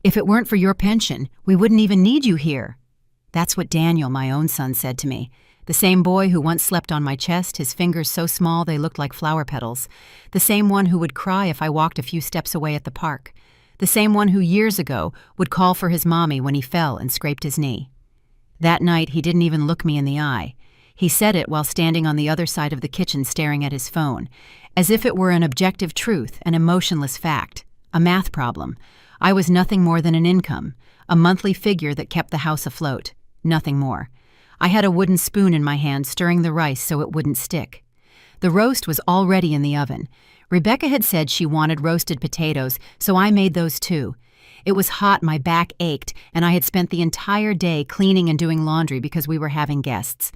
If it weren't for your pension, we wouldn't even need you here." That's what Daniel, my own son, said to me. The same boy who once slept on my chest, his fingers so small they looked like flower petals. The same one who would cry if I walked a few steps away at the park. The same one who years ago would call for his mommy when he fell and scraped his knee. That night, he didn't even look me in the eye. He said it while standing on the other side of the kitchen staring at his phone, as if it were an objective truth, an emotionless fact, a math problem. I was nothing more than an income, a monthly figure that kept the house afloat, nothing more. I had a wooden spoon in my hand stirring the rice so it wouldn't stick. The roast was already in the oven. Rebecca had said she wanted roasted potatoes, so I made those too. It was hot, my back ached, and I had spent the entire day cleaning and doing laundry because we were having guests.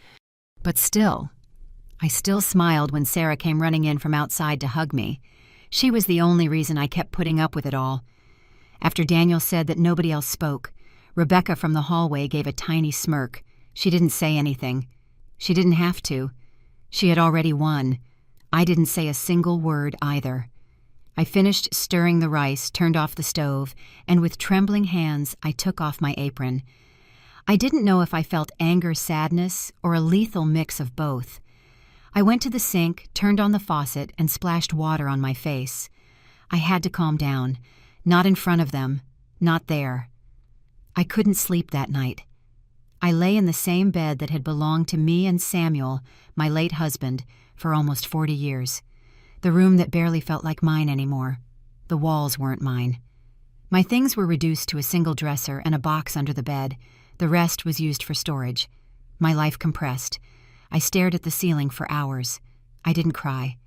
But still, I still smiled when Sarah came running in from outside to hug me. She was the only reason I kept putting up with it all. After Daniel said that nobody else spoke, Rebecca from the hallway gave a tiny smirk. She didn't say anything. She didn't have to. She had already won. I didn't say a single word either. I finished stirring the rice, turned off the stove, and with trembling hands, I took off my apron. I didn't know if I felt anger, sadness, or a lethal mix of both. I went to the sink, turned on the faucet, and splashed water on my face. I had to calm down. Not in front of them. Not there. I couldn't sleep that night. I lay in the same bed that had belonged to me and Samuel, my late husband, for almost 40 years. The room that barely felt like mine anymore. The walls weren't mine. My things were reduced to a single dresser and a box under the bed. The rest was used for storage. My life compressed. I stared at the ceiling for hours. I didn't cry.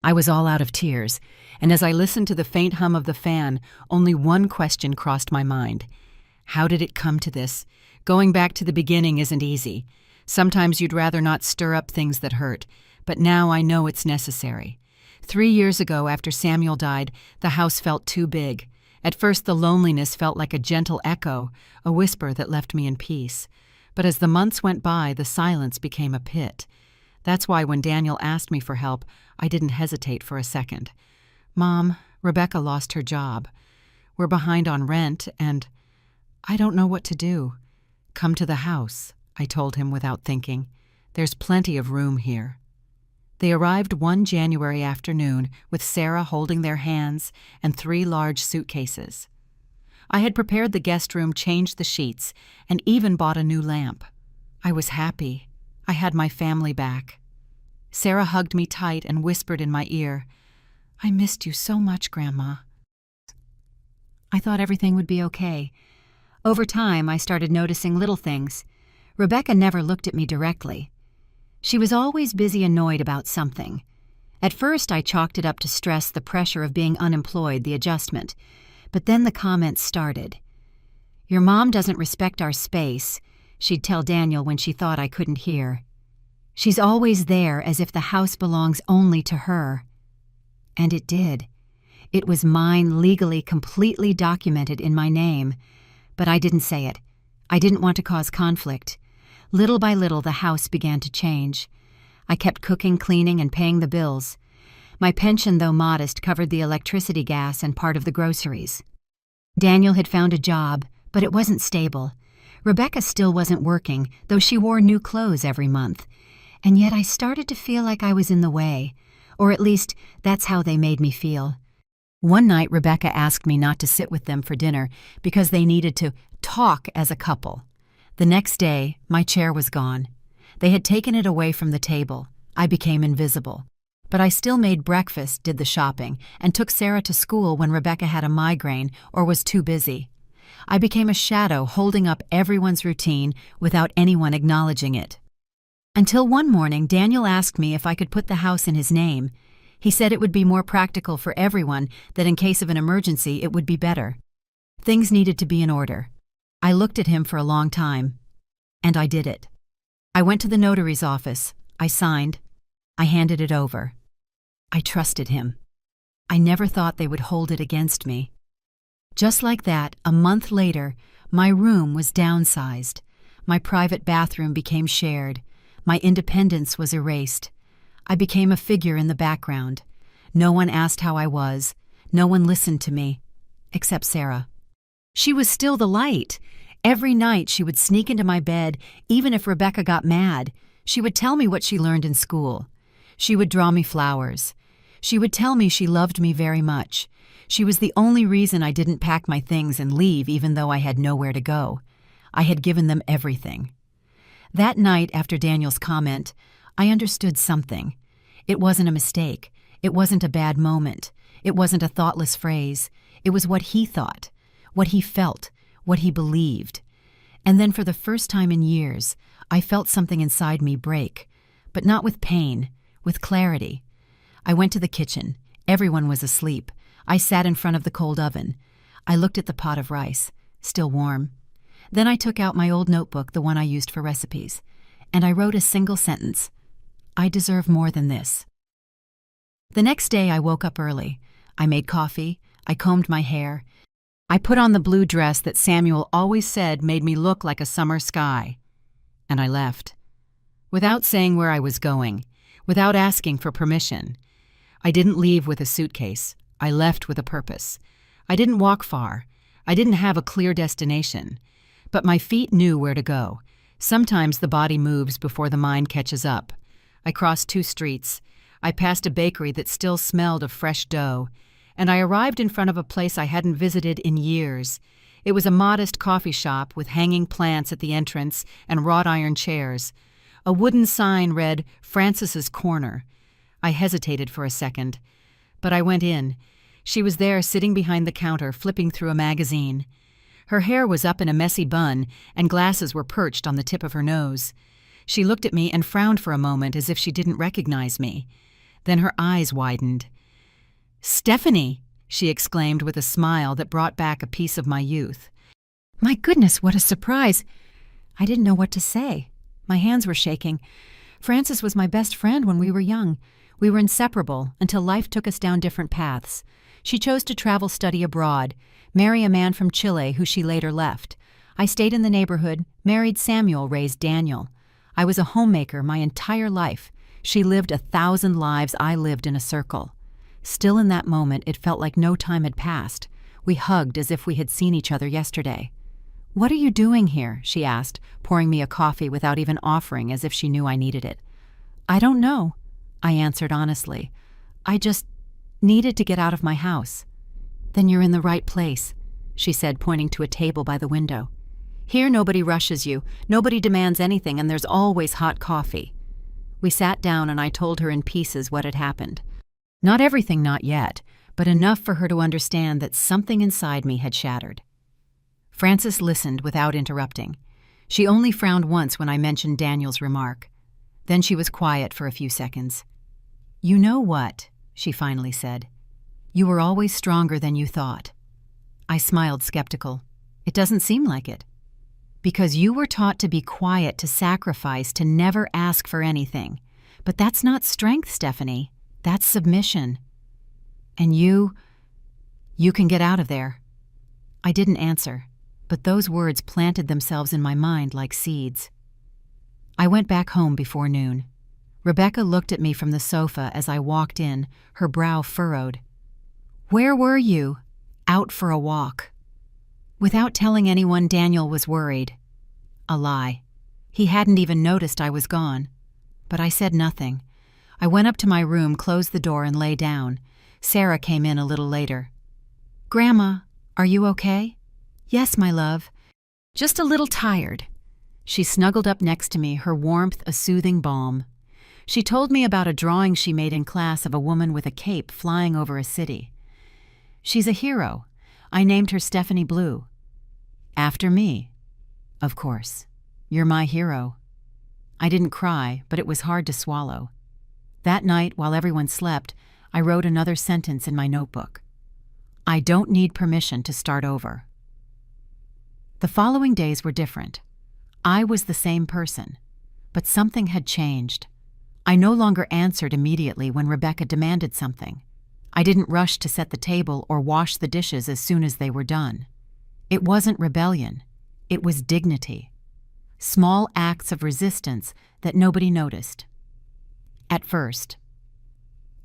I was all out of tears, and as I listened to the faint hum of the fan, only one question crossed my mind. How did it come to this? Going back to the beginning isn't easy. Sometimes you'd rather not stir up things that hurt, but now I know it's necessary. 3 years ago, after Samuel died, the house felt too big. At first, the loneliness felt like a gentle echo, a whisper that left me in peace. But as the months went by, the silence became a pit. That's why when Daniel asked me for help, I didn't hesitate for a second. "Mom, Rebecca lost her job. We're behind on rent, and I don't know what to do." "Come to the house," I told him without thinking. "There's plenty of room here." They arrived one January afternoon with Sarah holding their hands and 3 large suitcases. I had prepared the guest room, changed the sheets, and even bought a new lamp. I was happy. I had my family back. Sarah hugged me tight and whispered in my ear, "I missed you so much, Grandma." I thought everything would be okay. Over time, I started noticing little things. Rebecca never looked at me directly. She was always busy annoyed about something. At first, I chalked it up to stress, the pressure of being unemployed, the adjustment. But then the comments started. "Your mom doesn't respect our space," she'd tell Daniel when she thought I couldn't hear. "She's always there as if the house belongs only to her." And it did. It was mine, legally, completely documented in my name. But I didn't say it. I didn't want to cause conflict. Little by little, the house began to change. I kept cooking, cleaning, and paying the bills. My pension, though modest, covered the electricity, gas, and part of the groceries. Daniel had found a job, but it wasn't stable. Rebecca still wasn't working, though she wore new clothes every month. And yet I started to feel like I was in the way, or at least that's how they made me feel. One night, Rebecca asked me not to sit with them for dinner because they needed to talk as a couple. The next day, my chair was gone. They had taken it away from the table. I became invisible. But I still made breakfast, did the shopping, and took Sarah to school when Rebecca had a migraine or was too busy. I became a shadow holding up everyone's routine without anyone acknowledging it. Until one morning, Daniel asked me if I could put the house in his name. He said it would be more practical for everyone, that in case of an emergency it would be better. Things needed to be in order. I looked at him for a long time. And I did it. I went to the notary's office. I signed. I handed it over. I trusted him. I never thought they would hold it against me. Just like that, a month later, my room was downsized. My private bathroom became shared. My independence was erased. I became a figure in the background. No one asked how I was. No one listened to me, except Sarah. She was still the light. Every night she would sneak into my bed, even if Rebecca got mad. She would tell me what she learned in school. She would draw me flowers. She would tell me she loved me very much. She was the only reason I didn't pack my things and leave even though I had nowhere to go. I had given them everything. That night after Daniel's comment, I understood something. It wasn't a mistake. It wasn't a bad moment. It wasn't a thoughtless phrase. It was what he thought, what he felt, what he believed. And then for the first time in years, I felt something inside me break, but not with pain, with clarity. I went to the kitchen. Everyone was asleep. I sat in front of the cold oven. I looked at the pot of rice, still warm. Then I took out my old notebook, the one I used for recipes, and I wrote a single sentence. I deserve more than this. The next day I woke up early. I made coffee. I combed my hair. I put on the blue dress that Samuel always said made me look like a summer sky. And I left. Without saying where I was going, without asking for permission. I didn't leave with a suitcase. I left with a purpose. I didn't walk far. I didn't have a clear destination. But my feet knew where to go. Sometimes the body moves before the mind catches up. I crossed 2 streets. I passed a bakery that still smelled of fresh dough. And I arrived in front of a place I hadn't visited in years. It was a modest coffee shop with hanging plants at the entrance and wrought iron chairs. A wooden sign read, "Francis's Corner." I hesitated for a second, but I went in. She was there sitting behind the counter, flipping through a magazine. Her hair was up in a messy bun, and glasses were perched on the tip of her nose. She looked at me and frowned for a moment as if she didn't recognize me. Then her eyes widened. "Stephanie!" she exclaimed with a smile that brought back a piece of my youth. My goodness, what a surprise! I didn't know what to say. My hands were shaking. Francis was my best friend when we were young. We were inseparable until life took us down different paths. She chose to travel study abroad, marry a man from Chile who she later left. I stayed in the neighborhood, married Samuel, raised Daniel. I was a homemaker my entire life. She lived 1,000 lives, I lived in a circle. Still in that moment, it felt like no time had passed. We hugged as if we had seen each other yesterday. "What are you doing here?" she asked, pouring me a coffee without even offering, as if she knew I needed it. "I don't know," I answered honestly. "I just needed to get out of my house." "Then you're in the right place," she said, pointing to a table by the window. "Here nobody rushes you, nobody demands anything, and there's always hot coffee." We sat down and I told her in pieces what had happened. Not everything, not yet, but enough for her to understand that something inside me had shattered. Frances listened without interrupting. She only frowned once when I mentioned Daniel's remark. Then she was quiet for a few seconds. "You know what?" she finally said. "You were always stronger than you thought." I smiled, skeptical. "It doesn't seem like it." "Because you were taught to be quiet, to sacrifice, to never ask for anything. But that's not strength, Stephanie. That's submission. And you can get out of there." I didn't answer, but those words planted themselves in my mind like seeds. I went back home before noon. Rebecca looked at me from the sofa as I walked in, her brow furrowed. "Where were you?" "Out for a walk." Without telling anyone, Daniel was worried. A lie. He hadn't even noticed I was gone. But I said nothing. I went up to my room, closed the door, and lay down. Sarah came in a little later. "Grandma, are you okay?" "Yes, my love. Just a little tired." She snuggled up next to me, her warmth a soothing balm. She told me about a drawing she made in class of a woman with a cape flying over a city. "She's a hero. I named her Stephanie Blue." "After me." "Of course. You're my hero." I didn't cry, but it was hard to swallow. That night, while everyone slept, I wrote another sentence in my notebook. "I don't need permission to start over." The following days were different. I was the same person, but something had changed. I no longer answered immediately when Rebecca demanded something. I didn't rush to set the table or wash the dishes as soon as they were done. It wasn't rebellion. It was dignity. Small acts of resistance that nobody noticed. At first.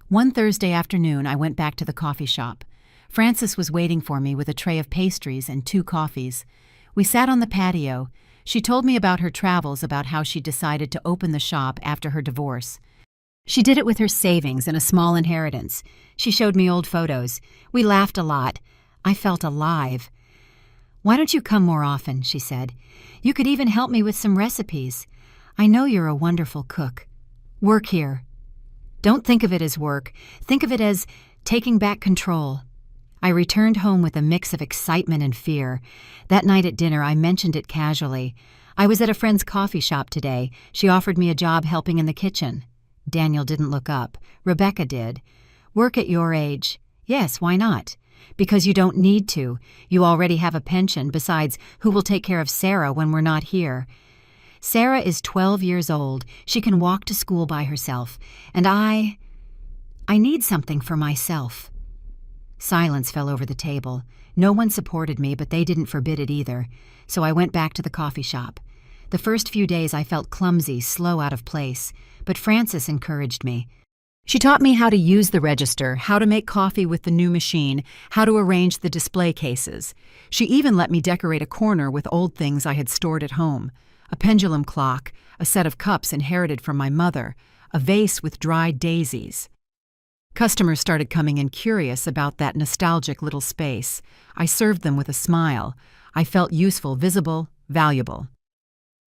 One Thursday afternoon, I went back to the coffee shop. Frances was waiting for me with a tray of pastries and 2 coffees. We sat on the patio. She told me about her travels, about how she decided to open the shop after her divorce. She did it with her savings and a small inheritance. She showed me old photos. We laughed a lot. I felt alive. "Why don't you come more often?" she said. "You could even help me with some recipes. I know you're a wonderful cook. Work here. Don't think of it as work. Think of it as taking back control." I returned home with a mix of excitement and fear. That night at dinner, I mentioned it casually. "I was at a friend's coffee shop today. She offered me a job helping in the kitchen." Daniel didn't look up. Rebecca did. "Work at your age." "Yes, why not?" "Because you don't need to. You already have a pension. Besides, who will take care of Sarah when we're not here?" "Sarah is 12 years old. She can walk to school by herself. And I need something for myself." Silence fell over the table. No one supported me, but they didn't forbid it either. So I went back to the coffee shop. The first few days I felt clumsy, slow, out of place. But Frances encouraged me. She taught me how to use the register, how to make coffee with the new machine, how to arrange the display cases. She even let me decorate a corner with old things I had stored at home. A pendulum clock, a set of cups inherited from my mother, a vase with dried daisies. Customers started coming in curious about that nostalgic little space. I served them with a smile. I felt useful, visible, valuable.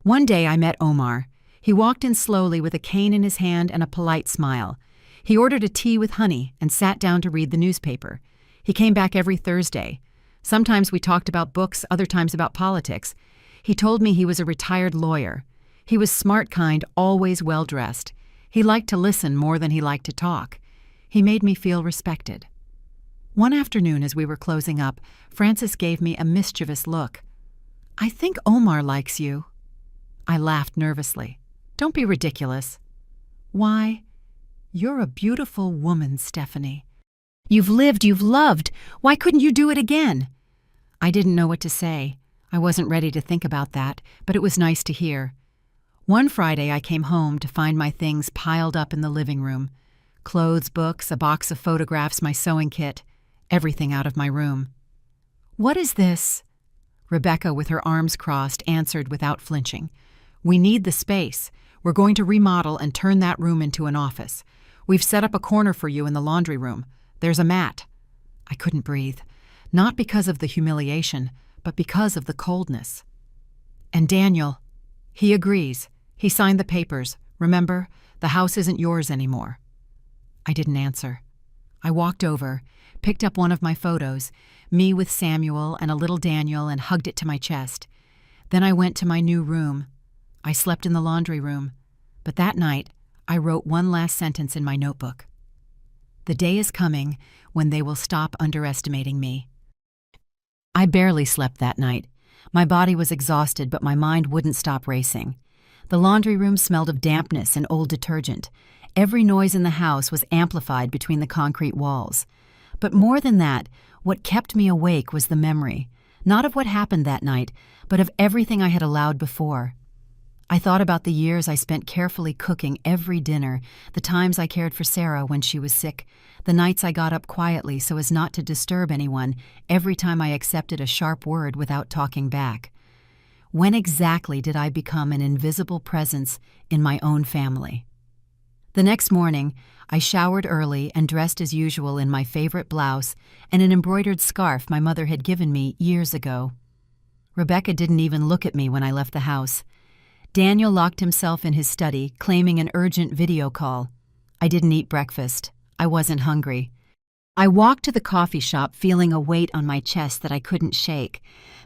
One day I met Omar. He walked in slowly with a cane in his hand and a polite smile. He ordered a tea with honey and sat down to read the newspaper. He came back every Thursday. Sometimes we talked about books, other times about politics. He told me he was a retired lawyer. He was smart, kind, always well-dressed. He liked to listen more than he liked to talk. He made me feel respected. One afternoon as we were closing up, Frances gave me a mischievous look. "I think Omar likes you." I laughed nervously. "Don't be ridiculous." "Why? You're a beautiful woman, Stephanie. You've lived, you've loved. Why couldn't you do it again?" I didn't know what to say. I wasn't ready to think about that, but it was nice to hear. One Friday I came home to find my things piled up in the living room. Clothes, books, a box of photographs, my sewing kit, everything out of my room. "What is this?" Rebecca, with her arms crossed, answered without flinching. "We need the space. We're going to remodel and turn that room into an office. We've set up a corner for you in the laundry room. There's a mat." I couldn't breathe, not because of the humiliation, but because of the coldness. "And Daniel, he agrees. He signed the papers. Remember, the house isn't yours anymore." I didn't answer. I walked over, picked up one of my photos, me with Samuel and a little Daniel, and hugged it to my chest. Then I went to my new room. I slept in the laundry room. But that night, I wrote one last sentence in my notebook. "The day is coming when they will stop underestimating me." I barely slept that night. My body was exhausted, but my mind wouldn't stop racing. The laundry room smelled of dampness and old detergent. Every noise in the house was amplified between the concrete walls. But more than that, what kept me awake was the memory, not of what happened that night, but of everything I had allowed before. I thought about the years I spent carefully cooking every dinner, the times I cared for Sarah when she was sick, the nights I got up quietly so as not to disturb anyone every time I accepted a sharp word without talking back. When exactly did I become an invisible presence in my own family? The next morning, I showered early and dressed as usual in my favorite blouse and an embroidered scarf my mother had given me years ago. Rebecca didn't even look at me when I left the house. Daniel locked himself in his study, claiming an urgent video call. I didn't eat breakfast. I wasn't hungry. I walked to the coffee shop feeling a weight on my chest that I couldn't shake,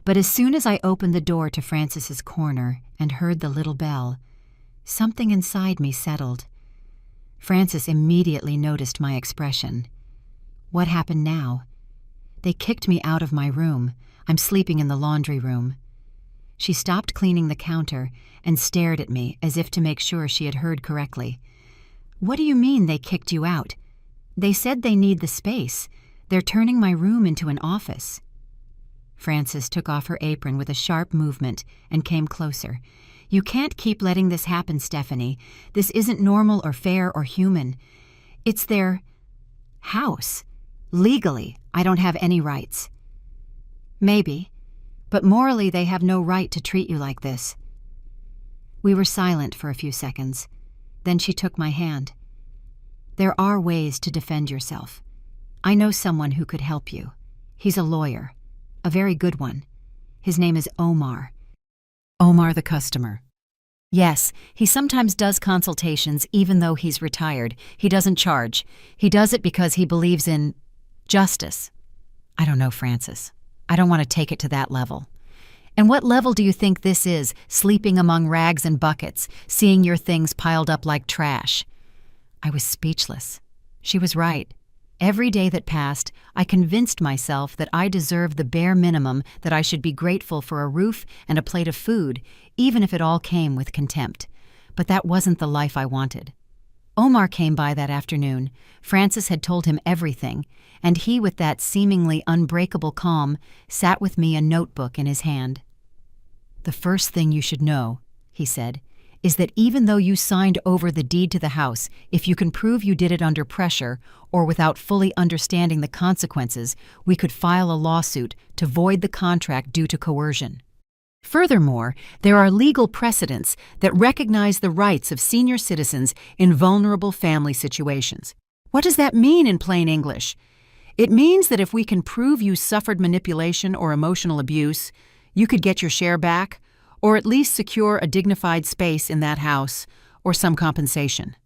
but as soon as I opened the door to Frances's corner and heard the little bell, something inside me settled. Frances immediately noticed my expression. What happened now? They kicked me out of my room. I'm sleeping in the laundry room. She stopped cleaning the counter and stared at me as if to make sure she had heard correctly. "What do you mean they kicked you out? They said they need the space. They're turning my room into an office." Frances took off her apron with a sharp movement and came closer. "You can't keep letting this happen, Stephanie. This isn't normal or fair or human. It's their house. Legally, I don't have any rights. Maybe, but morally they have no right to treat you like this. We were silent for a few seconds. Then she took my hand. There are ways to defend yourself. I know someone who could help you. He's a lawyer, a very good one. His name is Omar. Omar the customer. Yes, he sometimes does consultations even though he's retired. He doesn't charge. He does it because he believes in justice. I don't know, Francis. I don't want to take it to that level. And what level do you think this is, sleeping among rags and buckets, seeing your things piled up like trash? I was speechless. She was right. Every day that passed, I convinced myself that I deserved the bare minimum, that I should be grateful for a roof and a plate of food, even if it all came with contempt. But that wasn't the life I wanted. Omar came by that afternoon. Francis had told him everything, and he, with that seemingly unbreakable calm, sat with me, a notebook in his hand. "The first thing you should know," he said, "is that even though you signed over the deed to the house, if you can prove you did it under pressure or without fully understanding the consequences, we could file a lawsuit to void the contract due to coercion. Furthermore, there are legal precedents that recognize the rights of senior citizens in vulnerable family situations." What does that mean in plain English? It means that if we can prove you suffered manipulation or emotional abuse, you could get your share back, or at least secure a dignified space in that house, or some compensation.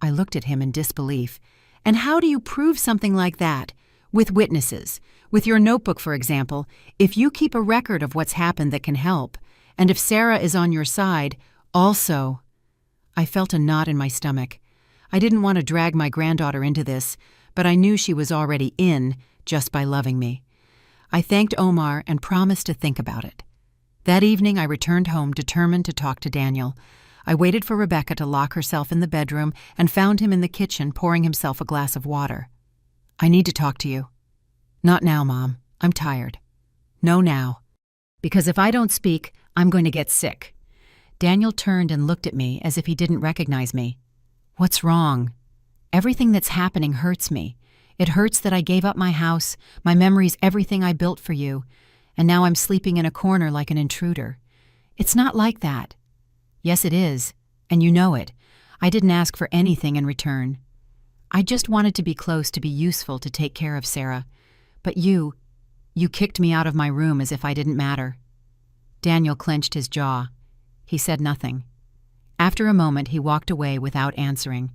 I looked at him in disbelief. And how do you prove something like that? With witnesses. With your notebook, for example, if you keep a record of what's happened that can help, and if Sarah is on your side, also. I felt a knot in my stomach. I didn't want to drag my granddaughter into this, but I knew she was already in just by loving me. I thanked Omar and promised to think about it. That evening I returned home determined to talk to Daniel. I waited for Rebecca to lock herself in the bedroom and found him in the kitchen pouring himself a glass of water. "I need to talk to you." "Not now, Mom. I'm tired." "No, now. Because if I don't speak, I'm going to get sick." Daniel turned and looked at me as if he didn't recognize me. "What's wrong?" "Everything that's happening hurts me. It hurts that I gave up my house, my memories, everything I built for you, and now I'm sleeping in a corner like an intruder. It's not like that." "Yes, it is, and you know it. I didn't ask for anything in return. I just wanted to be close, to be useful, to take care of Sarah. But you kicked me out of my room as if I didn't matter." Daniel clenched his jaw. He said nothing. After a moment, he walked away without answering.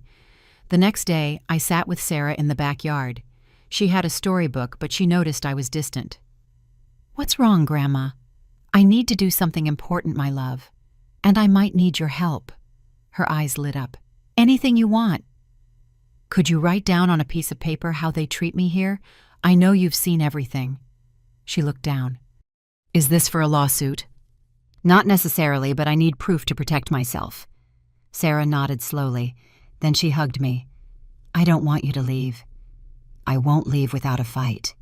The next day, I sat with Sarah in the backyard. She had a storybook, but she noticed I was distant. "What's wrong, Grandma?" "I need to do something important, my love. And I might need your help." Her eyes lit up. "Anything you want." "Could you write down on a piece of paper how they treat me here? I know you've seen everything." She looked down. "Is this for a lawsuit?" "Not necessarily, but I need proof to protect myself." Sarah nodded slowly. Then she hugged me. "I don't want you to leave. I won't leave without a fight."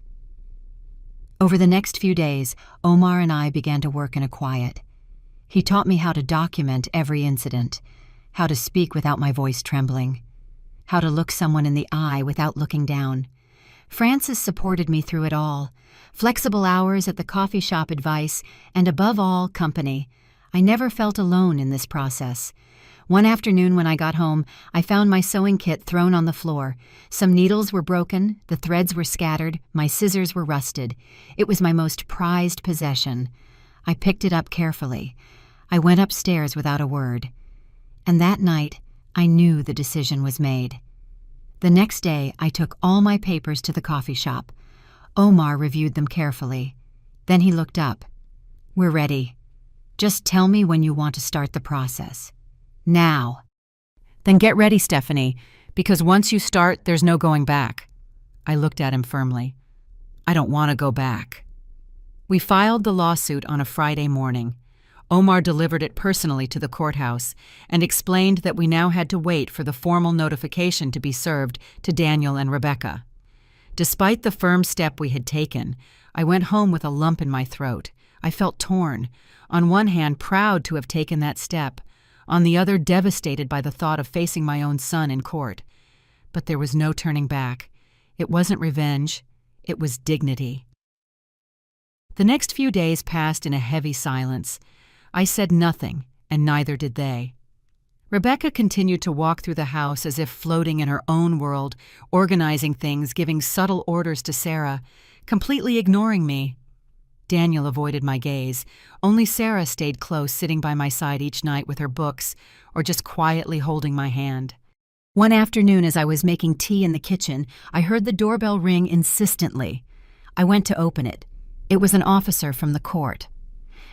Over the next few days, Omar and I began to work in a quiet. He taught me how to document every incident, how to speak without my voice trembling, how to look someone in the eye without looking down. Francis supported me through it all. Flexible hours at the coffee shop, advice, and above all, company. I never felt alone in this process. One afternoon when I got home, I found my sewing kit thrown on the floor. Some needles were broken, the threads were scattered, my scissors were rusted. It was my most prized possession. I picked it up carefully. I went upstairs without a word. And that night, I knew the decision was made. The next day, I took all my papers to the coffee shop. Omar reviewed them carefully. Then he looked up. "We're ready. Just tell me when you want to start the process." "Now." "Then get ready, Stephanie, because once you start, there's no going back." I looked at him firmly. "I don't want to go back." We filed the lawsuit on a Friday morning. Omar delivered it personally to the courthouse and explained that we now had to wait for the formal notification to be served to Daniel and Rebecca. Despite the firm step we had taken, I went home with a lump in my throat. I felt torn. On one hand, proud to have taken that step. On the other, devastated by the thought of facing my own son in court. But there was no turning back. It wasn't revenge. It was dignity. The next few days passed in a heavy silence. I said nothing, and neither did they. Rebecca continued to walk through the house as if floating in her own world, organizing things, giving subtle orders to Sarah, completely ignoring me. Daniel avoided my gaze. Only Sarah stayed close, sitting by my side each night with her books, or just quietly holding my hand. One afternoon, as I was making tea in the kitchen, I heard the doorbell ring insistently. I went to open it. It was an officer from the court.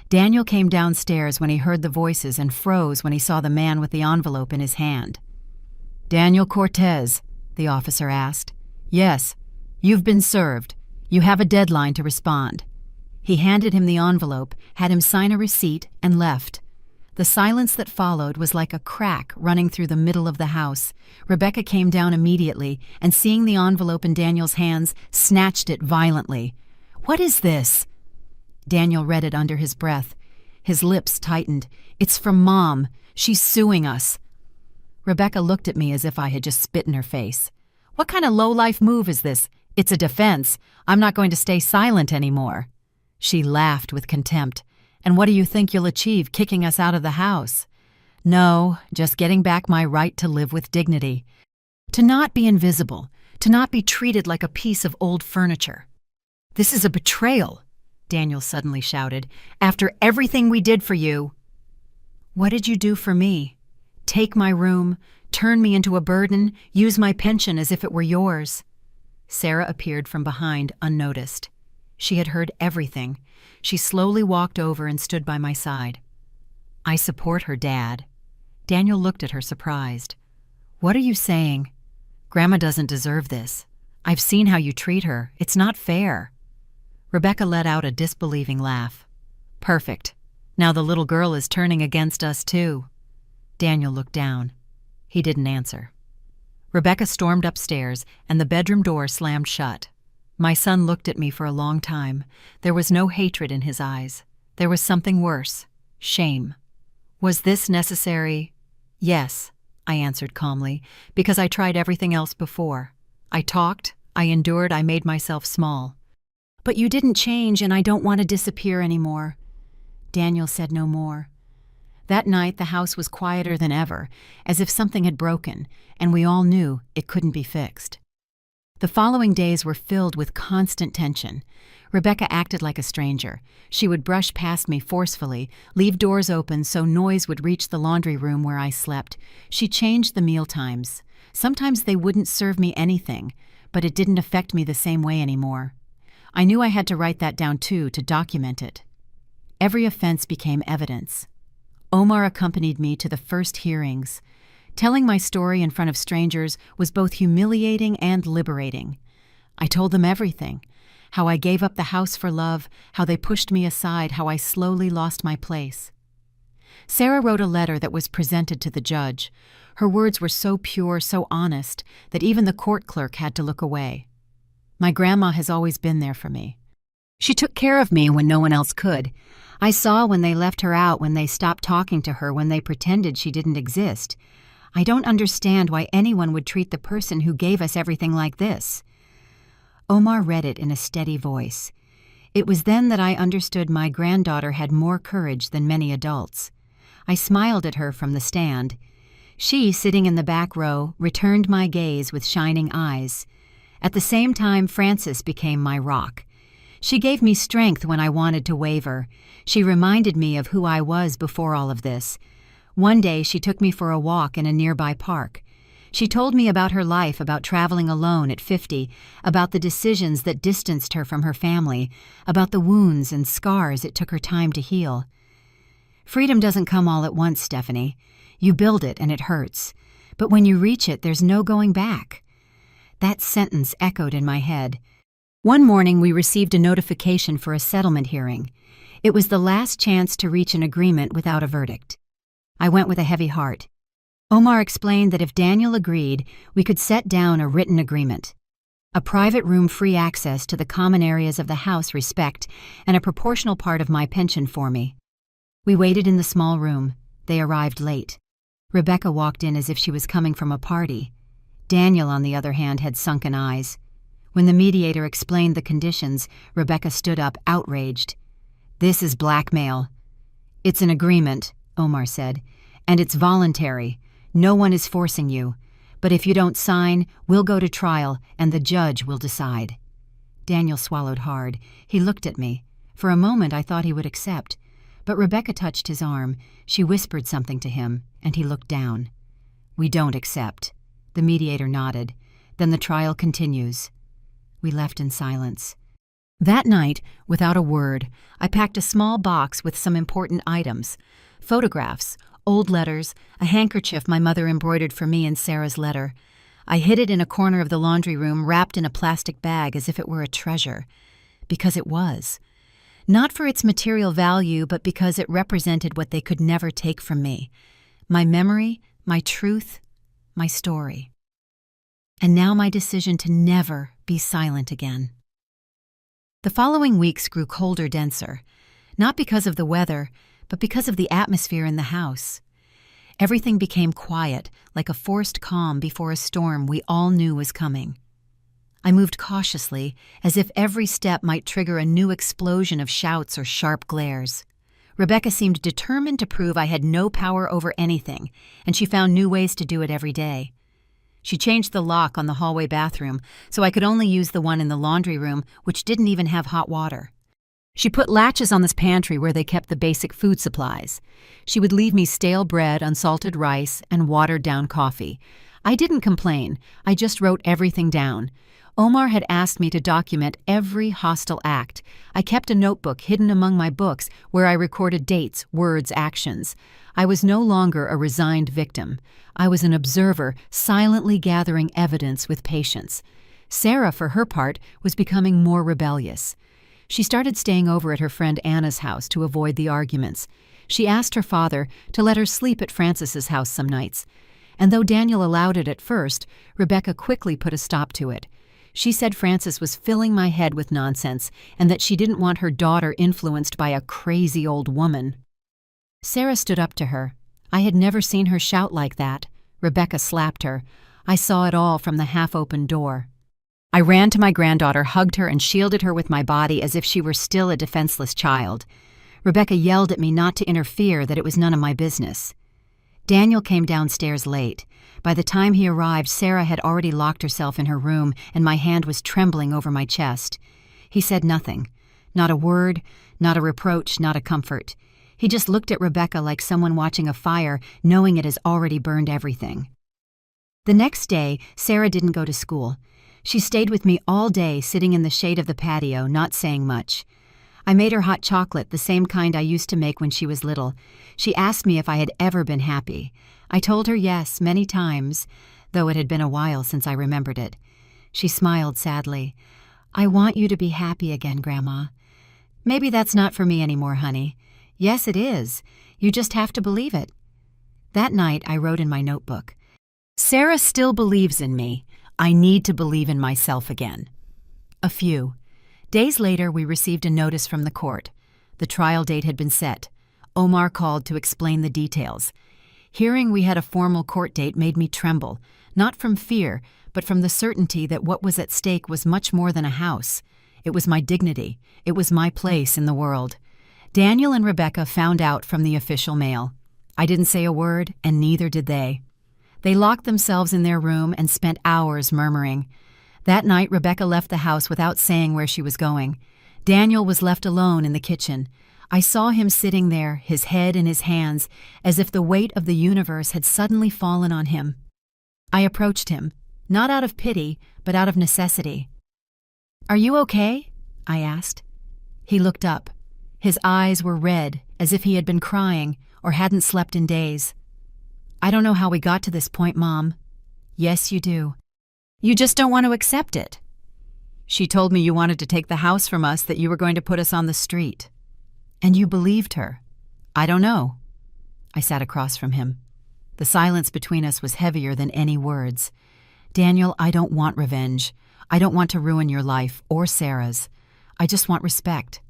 Daniel came downstairs when he heard the voices and froze when he saw the man with the envelope in his hand. "Daniel Cortez," the officer asked. "Yes, you've been served. You have a deadline to respond." He handed him the envelope, had him sign a receipt, and left. The silence that followed was like a crack running through the middle of the house. Rebecca came down immediately, and seeing the envelope in Daniel's hands, snatched it violently. "What is this?" Daniel read it under his breath. His lips tightened. "It's from Mom. She's suing us." Rebecca looked at me as if I had just spit in her face. "What kind of low-life move is this? It's a defense. I'm not going to stay silent anymore." She laughed with contempt. "And what do you think you'll achieve kicking us out of the house?" "No, just getting back my right to live with dignity. To not be invisible, to not be treated like a piece of old furniture." "This is a betrayal," Daniel suddenly shouted. "After everything we did for you." "What did you do for me? Take my room, turn me into a burden, use my pension as if it were yours." Sarah appeared from behind, unnoticed. She had heard everything. She slowly walked over and stood by my side. "I support her, Dad." Daniel looked at her surprised. "What are you saying? Grandma doesn't deserve this. I've seen how you treat her. It's not fair." Rebecca let out a disbelieving laugh. "Perfect. Now the little girl is turning against us too." Daniel looked down. He didn't answer. Rebecca stormed upstairs, and the bedroom door slammed shut. My son looked at me for a long time. There was no hatred in his eyes. There was something worse. Shame. Was this necessary? "Yes," I answered calmly, "because I tried everything else before. I talked, I endured, I made myself small." "But you didn't change, and I don't want to disappear anymore." Daniel said no more. That night the house was quieter than ever, as if something had broken, and we all knew it couldn't be fixed. The following days were filled with constant tension. Rebecca acted like a stranger. She would brush past me forcefully, leave doors open so noise would reach the laundry room where I slept. She changed the meal times. Sometimes they wouldn't serve me anything, but it didn't affect me the same way anymore. I knew I had to write that down too, to document it. Every offense became evidence. Omar accompanied me to the first hearings. Telling my story in front of strangers was both humiliating and liberating. I told them everything: how I gave up the house for love, how they pushed me aside, how I slowly lost my place. Sarah wrote a letter that was presented to the judge. Her words were so pure, so honest, that even the court clerk had to look away. My grandma has always been there for me. She took care of me when no one else could. I saw when they left her out, when they stopped talking to her, when they pretended she didn't exist. I don't understand why anyone would treat the person who gave us everything like this. Omar read it in a steady voice. It was then that I understood my granddaughter had more courage than many adults. I smiled at her from the stand. She, sitting in the back row, returned my gaze with shining eyes. At the same time, Frances became my rock. She gave me strength when I wanted to waver. She reminded me of who I was before all of this. One day she took me for a walk in a nearby park. She told me about her life, about traveling alone at 50, about the decisions that distanced her from her family, about the wounds and scars it took her time to heal. Freedom doesn't come all at once, Stephanie. You build it and it hurts. But when you reach it, there's no going back. That sentence echoed in my head. One morning we received a notification for a settlement hearing. It was the last chance to reach an agreement without a verdict. I went with a heavy heart. Omar explained that if Daniel agreed, we could set down a written agreement. A private room, free access to the common areas of the house, respect, and a proportional part of my pension for me. We waited in the small room. They arrived late. Rebecca walked in as if she was coming from a party. Daniel, on the other hand, had sunken eyes. When the mediator explained the conditions, Rebecca stood up, outraged. "This is blackmail." "It's an agreement," Omar said, "and it's voluntary. No one is forcing you. But if you don't sign, we'll go to trial, and the judge will decide." Daniel swallowed hard. He looked at me. For a moment I thought he would accept. But Rebecca touched his arm. She whispered something to him, and he looked down. "We don't accept." The mediator nodded. "Then the trial continues." We left in silence. That night, without a word, I packed a small box with some important items: photographs, old letters, a handkerchief my mother embroidered for me in Sarah's letter. I hid it in a corner of the laundry room, wrapped in a plastic bag as if it were a treasure. Because it was. Not for its material value, but because it represented what they could never take from me: my memory, my truth, my story. And now my decision to never be silent again. The following weeks grew colder, denser, not because of the weather, but because of the atmosphere in the house. Everything became quiet, like a forced calm before a storm we all knew was coming. I moved cautiously, as if every step might trigger a new explosion of shouts or sharp glares. Rebecca seemed determined to prove I had no power over anything, and she found new ways to do it every day. She changed the lock on the hallway bathroom, so I could only use the one in the laundry room, which didn't even have hot water. She put latches on this pantry where they kept the basic food supplies. She would leave me stale bread, unsalted rice, and watered-down coffee. I didn't complain. I just wrote everything down. Omar had asked me to document every hostile act. I kept a notebook hidden among my books where I recorded dates, words, actions. I was no longer a resigned victim. I was an observer, silently gathering evidence with patience. Sarah, for her part, was becoming more rebellious. She started staying over at her friend Anna's house to avoid the arguments. She asked her father to let her sleep at Frances's house some nights. And though Daniel allowed it at first, Rebecca quickly put a stop to it. She said Frances was filling my head with nonsense and that she didn't want her daughter influenced by a crazy old woman. Sarah stood up to her. I had never seen her shout like that. Rebecca slapped her. I saw it all from the half-open door. I ran to my granddaughter, hugged her, and shielded her with my body as if she were still a defenseless child. Rebecca yelled at me not to interfere, that it was none of my business. Daniel came downstairs late. By the time he arrived, Sarah had already locked herself in her room, and my hand was trembling over my chest. He said nothing. Not a word, not a reproach, not a comfort. He just looked at Rebecca like someone watching a fire, knowing it has already burned everything. The next day, Sarah didn't go to school. She stayed with me all day, sitting in the shade of the patio, not saying much. I made her hot chocolate, the same kind I used to make when she was little. She asked me if I had ever been happy. I told her yes, many times, though it had been a while since I remembered it. She smiled sadly. "I want you to be happy again, Grandma." "Maybe that's not for me anymore, honey." "Yes, it is. You just have to believe it." That night, I wrote in my notebook, "Sarah still believes in me. I need to believe in myself again." A few. Days later, we received a notice from the court. The trial date had been set. Omar called to explain the details. Hearing we had a formal court date made me tremble, not from fear, but from the certainty that what was at stake was much more than a house. It was my dignity. It was my place in the world. Daniel and Rebecca found out from the official mail. I didn't say a word, and neither did they. They locked themselves in their room and spent hours murmuring. That night, Rebecca left the house without saying where she was going. Daniel was left alone in the kitchen. I saw him sitting there, his head in his hands, as if the weight of the universe had suddenly fallen on him. I approached him, not out of pity, but out of necessity. "Are you okay?" I asked. He looked up. His eyes were red, as if he had been crying or hadn't slept in days. "I don't know how we got to this point, Mom." "Yes, you do. You just don't want to accept it." "She told me you wanted to take the house from us, that you were going to put us on the street." "And you believed her?" "I don't know." I sat across from him. The silence between us was heavier than any words. "Daniel, I don't want revenge. I don't want to ruin your life or Sarah's. I just want respect,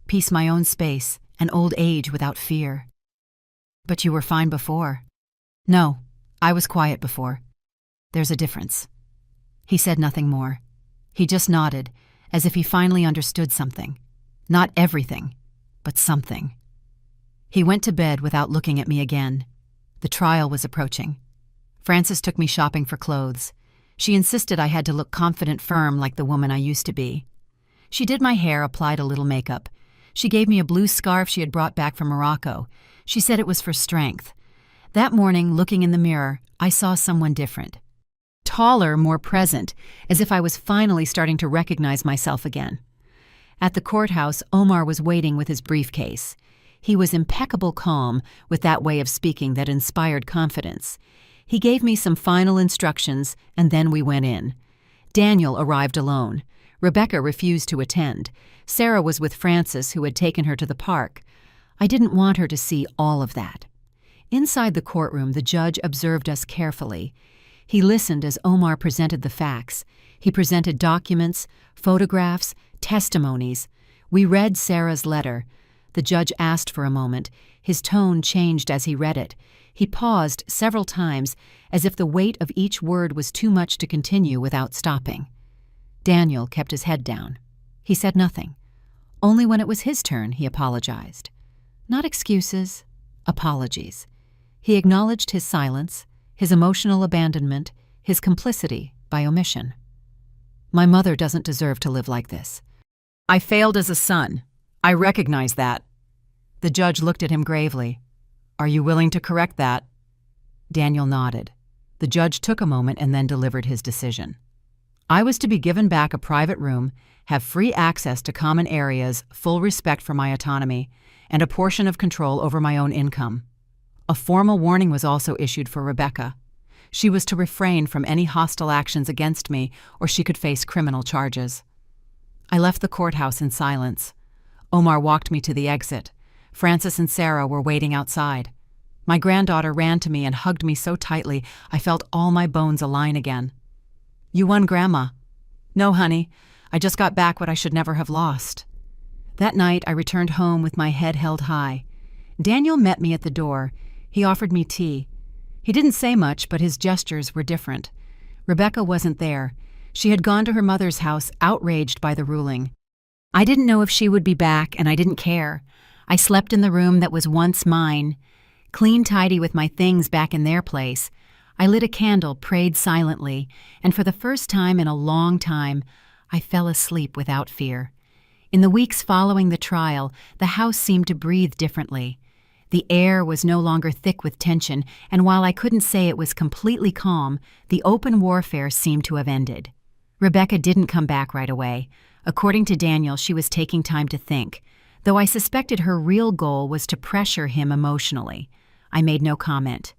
peace, my own space, and old age without fear." "But you were fine before." "No, I was quiet before. There's a difference." He said nothing more. He just nodded, as if he finally understood something. Not everything, but something. He went to bed without looking at me again. The trial was approaching. Frances took me shopping for clothes. She insisted I had to look confident, firm like the woman I used to be. She did my hair, applied a little makeup. She gave me a blue scarf she had brought back from Morocco. She said it was for strength. That morning, looking in the mirror, I saw someone different. Taller, more present, as if I was finally starting to recognize myself again. At the courthouse, Omar was waiting with his briefcase. He was impeccable calm, with that way of speaking that inspired confidence. He gave me some final instructions, and then we went in. Daniel arrived alone. Rebecca refused to attend. Sarah was with Frances, who had taken her to the park. I didn't want her to see all of that. Inside the courtroom, the judge observed us carefully. He listened as Omar presented the facts. He presented documents, photographs, testimonies. We read Sarah's letter. The judge asked for a moment. His tone changed as he read it. He paused several times, as if the weight of each word was too much to continue without stopping. Daniel kept his head down. He said nothing. Only when it was his turn, he apologized. Not excuses, apologies. He acknowledged his silence, his emotional abandonment, his complicity by omission. My mother doesn't deserve to live like this. I failed as a son. I recognize that. The judge looked at him gravely. Are you willing to correct that? Daniel nodded. The judge took a moment and then delivered his decision. I was to be given back a private room, have free access to common areas, full respect for my autonomy, and a portion of control over my own income. A formal warning was also issued for Rebecca. She was to refrain from any hostile actions against me, or she could face criminal charges. I left the courthouse in silence. Omar walked me to the exit. Frances and Sarah were waiting outside. My granddaughter ran to me and hugged me so tightly I felt all my bones align again. You won, Grandma. No, honey. I just got back what I should never have lost. That night, I returned home with my head held high. Daniel met me at the door. He offered me tea. He didn't say much, but his gestures were different. Rebecca wasn't there. She had gone to her mother's house, outraged by the ruling. I didn't know if she would be back, and I didn't care. I slept in the room that was once mine, clean tidy with my things back in their place. I lit a candle, prayed silently, and for the first time in a long time, I fell asleep without fear. In the weeks following the trial, the house seemed to breathe differently. The air was no longer thick with tension, and while I couldn't say it was completely calm, the open warfare seemed to have ended. Rebecca didn't come back right away. According to Daniel, she was taking time to think, though I suspected her real goal was to pressure him emotionally. I made no comment.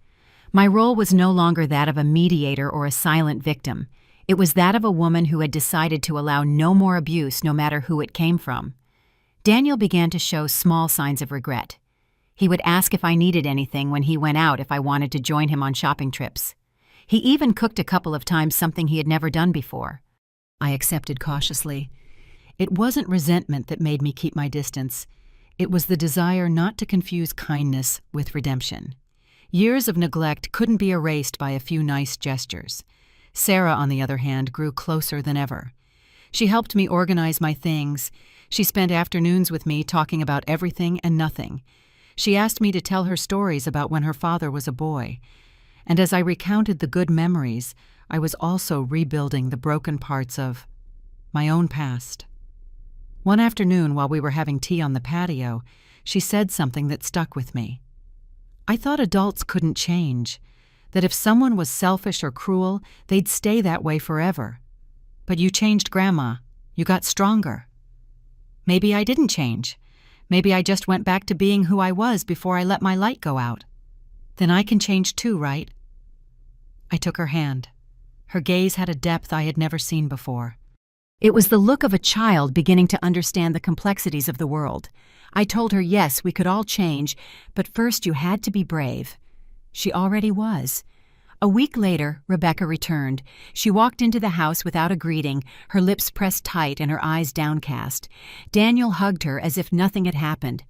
My role was no longer that of a mediator or a silent victim. It was that of a woman who had decided to allow no more abuse, no matter who it came from. Daniel began to show small signs of regret. He would ask if I needed anything when he went out, if I wanted to join him on shopping trips. He even cooked a couple of times, something he had never done before. I accepted cautiously. It wasn't resentment that made me keep my distance. It was the desire not to confuse kindness with redemption. Years of neglect couldn't be erased by a few nice gestures. Sarah, on the other hand, grew closer than ever. She helped me organize my things. She spent afternoons with me talking about everything and nothing. She asked me to tell her stories about when her father was a boy. And as I recounted the good memories, I was also rebuilding the broken parts of my own past. One afternoon, while we were having tea on the patio, she said something that stuck with me. I thought adults couldn't change, that if someone was selfish or cruel, they'd stay that way forever. But you changed, Grandma. You got stronger. Maybe I didn't change. Maybe I just went back to being who I was before I let my light go out. Then I can change too, right? I took her hand. Her gaze had a depth I had never seen before. It was the look of a child beginning to understand the complexities of the world. I told her, yes, we could all change, but first you had to be brave. She already was. A week later, Rebecca returned. She walked into the house without a greeting, her lips pressed tight and her eyes downcast. Daniel hugged her as if nothing had happened.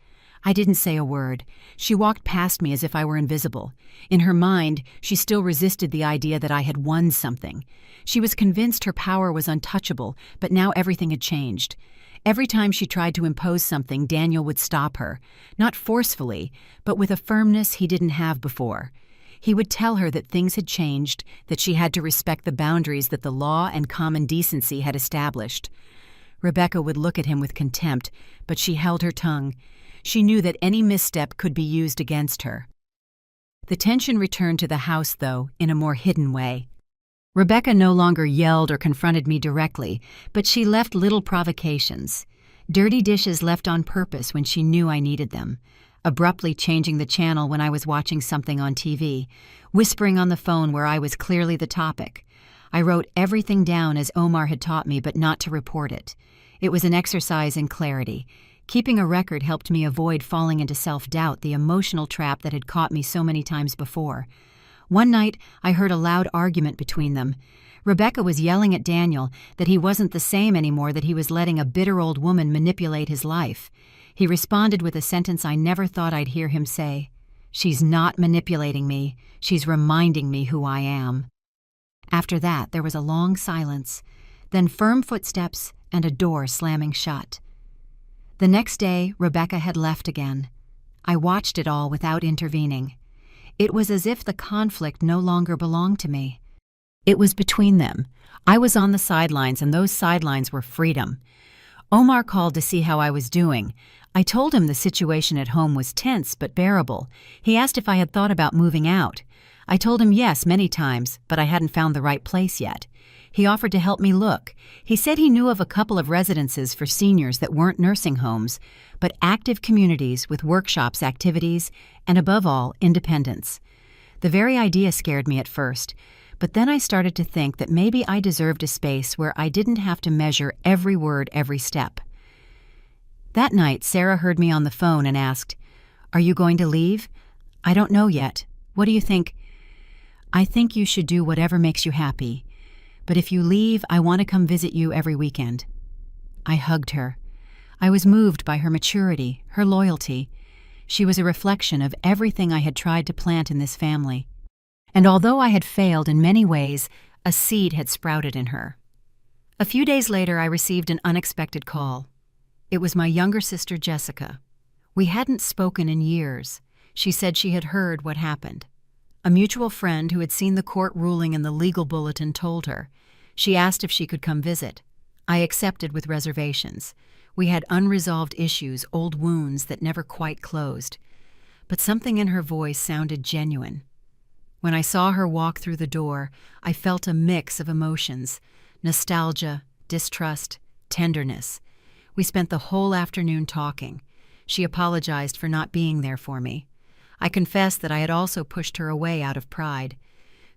I didn't say a word. She walked past me as if I were invisible. In her mind, she still resisted the idea that I had won something. She was convinced her power was untouchable, but now everything had changed. Every time she tried to impose something, Daniel would stop her. Not forcefully, but with a firmness he didn't have before. He would tell her that things had changed, that she had to respect the boundaries that the law and common decency had established. Rebecca would look at him with contempt, but she held her tongue. She knew that any misstep could be used against her. The tension returned to the house, though, in a more hidden way. Rebecca no longer yelled or confronted me directly, but she left little provocations. Dirty dishes left on purpose when she knew I needed them. Abruptly changing the channel when I was watching something on TV. Whispering on the phone where I was clearly the topic. I wrote everything down as Omar had taught me, but not to report it. It was an exercise in clarity. Keeping a record helped me avoid falling into self-doubt, the emotional trap that had caught me so many times before. One night, I heard a loud argument between them. Rebecca was yelling at Daniel that he wasn't the same anymore, that he was letting a bitter old woman manipulate his life. He responded with a sentence I never thought I'd hear him say. "She's not manipulating me. She's reminding me who I am." After that, there was a long silence, then firm footsteps and a door slamming shut. The next day, Rebecca had left again. I watched it all without intervening. It was as if the conflict no longer belonged to me. It was between them. I was on the sidelines, and those sidelines were freedom. Omar called to see how I was doing. I told him the situation at home was tense but bearable. He asked if I had thought about moving out. I told him yes many times, but I hadn't found the right place yet. He offered to help me look. He said he knew of a couple of residences for seniors that weren't nursing homes, but active communities with workshops, activities, and above all, independence. The very idea scared me at first, but then I started to think that maybe I deserved a space where I didn't have to measure every word, every step. That night, Sarah heard me on the phone and asked, "Are you going to leave?" "I don't know yet. What do you think?" "I think you should do whatever makes you happy. But if you leave, I want to come visit you every weekend." I hugged her. I was moved by her maturity, her loyalty. She was a reflection of everything I had tried to plant in this family. And although I had failed in many ways, a seed had sprouted in her. A few days later, I received an unexpected call. It was my younger sister, Jessica. We hadn't spoken in years. She said she had heard what happened. A mutual friend who had seen the court ruling in the legal bulletin told her. She asked if she could come visit. I accepted with reservations. We had unresolved issues, old wounds that never quite closed. But something in her voice sounded genuine. When I saw her walk through the door, I felt a mix of emotions: nostalgia, distrust, tenderness. We spent the whole afternoon talking. She apologized for not being there for me. I confessed that I had also pushed her away out of pride.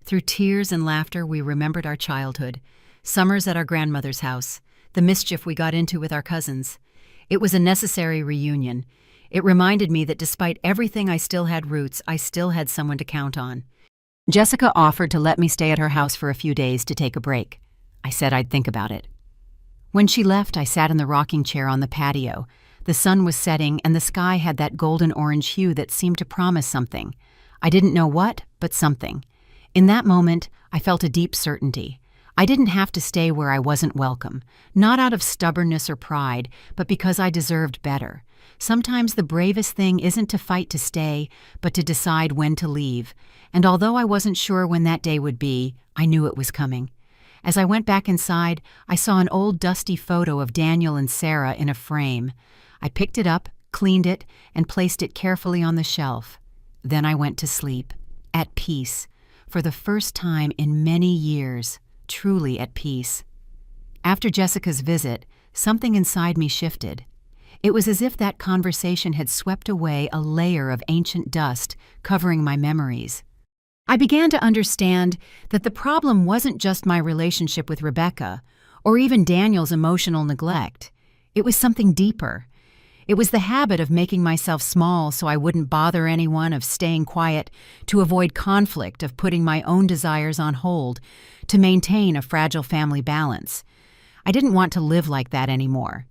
Through tears and laughter, we remembered our childhood, summers at our grandmother's house, the mischief we got into with our cousins. It was a necessary reunion. It reminded me that despite everything, I still had roots. I still had someone to count on. Jessica offered to let me stay at her house for a few days to take a break. I said I'd think about it. When she left, I sat in the rocking chair on the patio. The sun was setting, and the sky had that golden-orange hue that seemed to promise something. I didn't know what, but something. In that moment, I felt a deep certainty. I didn't have to stay where I wasn't welcome, not out of stubbornness or pride, but because I deserved better. Sometimes the bravest thing isn't to fight to stay, but to decide when to leave. And although I wasn't sure when that day would be, I knew it was coming. As I went back inside, I saw an old dusty photo of Daniel and Sarah in a frame. I picked it up, cleaned it, and placed it carefully on the shelf. Then I went to sleep, at peace, for the first time in many years, truly at peace. After Jessica's visit, something inside me shifted. It was as if that conversation had swept away a layer of ancient dust covering my memories. I began to understand that the problem wasn't just my relationship with Rebecca, or even Daniel's emotional neglect. It was something deeper. It was the habit of making myself small so I wouldn't bother anyone, of staying quiet, to avoid conflict, of putting my own desires on hold, to maintain a fragile family balance. I didn't want to live like that anymore.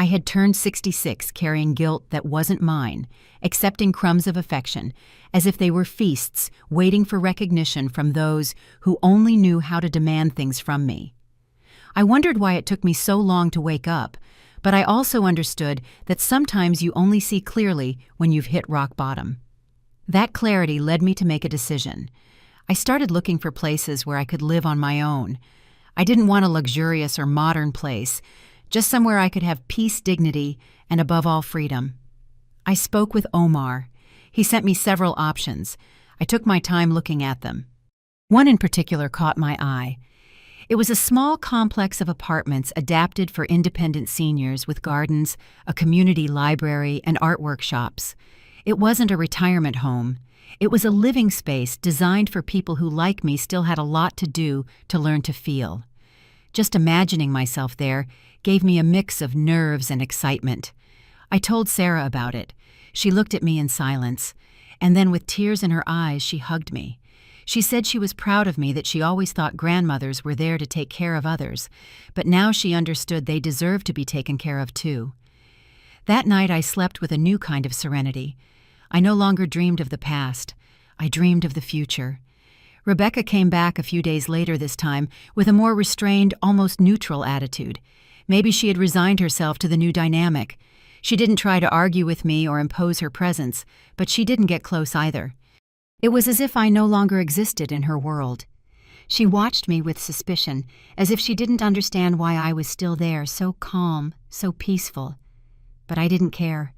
I had turned 66 carrying guilt that wasn't mine, accepting crumbs of affection, as if they were feasts waiting for recognition from those who only knew how to demand things from me. I wondered why it took me so long to wake up, but I also understood that sometimes you only see clearly when you've hit rock bottom. That clarity led me to make a decision. I started looking for places where I could live on my own. I didn't want a luxurious or modern place, just somewhere I could have peace, dignity, and above all, freedom. I spoke with Omar. He sent me several options. I took my time looking at them. One in particular caught my eye. It was a small complex of apartments adapted for independent seniors with gardens, a community library, and art workshops. It wasn't a retirement home. It was a living space designed for people who, like me, still had a lot to do to learn to feel. Just imagining myself there gave me a mix of nerves and excitement. I told Sarah about it. She looked at me in silence, and then with tears in her eyes, she hugged me. She said she was proud of me, that she always thought grandmothers were there to take care of others, but now she understood they deserved to be taken care of too. That night I slept with a new kind of serenity. I no longer dreamed of the past. I dreamed of the future. Rebecca came back a few days later this time with a more restrained, almost neutral attitude. Maybe she had resigned herself to the new dynamic. She didn't try to argue with me or impose her presence, but she didn't get close either. It was as if I no longer existed in her world. She watched me with suspicion, as if she didn't understand why I was still there, so calm, so peaceful. But I didn't care.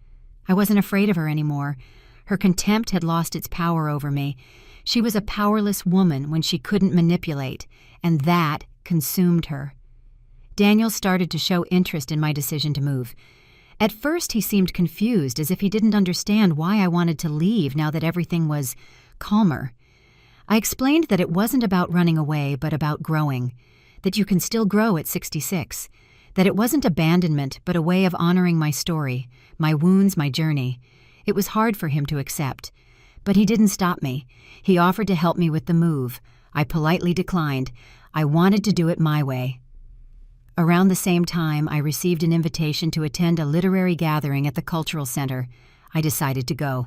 I wasn't afraid of her anymore. Her contempt had lost its power over me. She was a powerless woman when she couldn't manipulate, and that consumed her. Daniel started to show interest in my decision to move. At first he seemed confused, as if he didn't understand why I wanted to leave now that everything was calmer. I explained that it wasn't about running away, but about growing, that you can still grow at 66, that it wasn't abandonment, but a way of honoring my story, my wounds, my journey. It was hard for him to accept, but he didn't stop me. He offered to help me with the move. I politely declined. I wanted to do it my way. Around the same time, I received an invitation to attend a literary gathering at the Cultural Center. I decided to go.